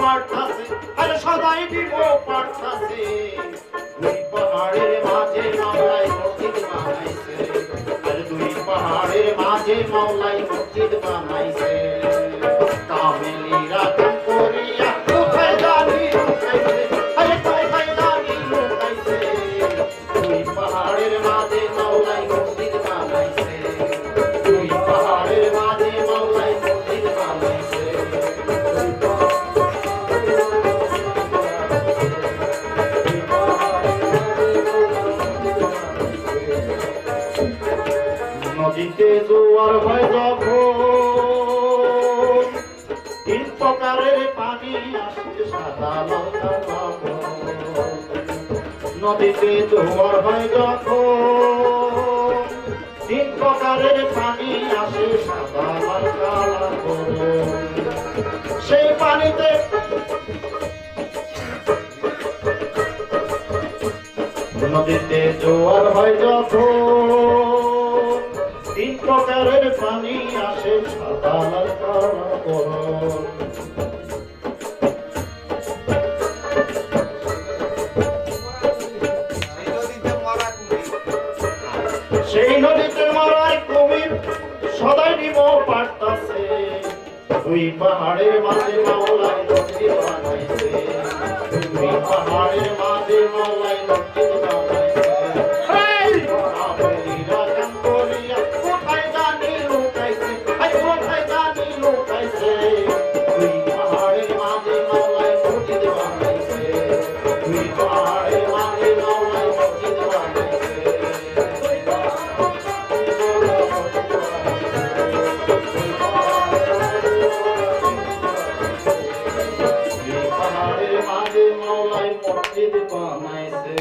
পারতাছে আর সদাই দিব পারতাছে দুই পাহাড়ের মাঝে মাওলাই মসজিদ বানাইছে আর দুই পাহাড়ের মাঝে মাওলাই মসজিদ বানাইছে কামেলিরা কাম করিয়া কোথায় জানি লুকাইছে আরে কোথায় জানি লুকাইছে দুই পাহাড়ের মাঝে মাওলাই মসজিদ বানাইছে দুই পাহাড়ের মাঝে মাওলাই মসজিদ বানাইছে নদীতে জোয়ার হয় যখন তিন প্রকারের পানি আসে সাদা লঙ্কা লবণ নদীতে জোয়ার হয় যখন তিন প্রকারের পানি আসে সাদা লঙ্কা লবণ সেই পানিতে নদীতে জোয়ার হয় যখন তিন প্রকারের পানি আসে সাদা লাল কালো করণ সেই নদীতে মরার কুমির সদাই দিব পারতাছে দুই পাহাড়ের মাঝে মাওলাই মসজিদ বানাইছে দুই পাহাড়ের মাঝে মাওলাই মসজিদ বানাইছে মসজিদ বানাইছে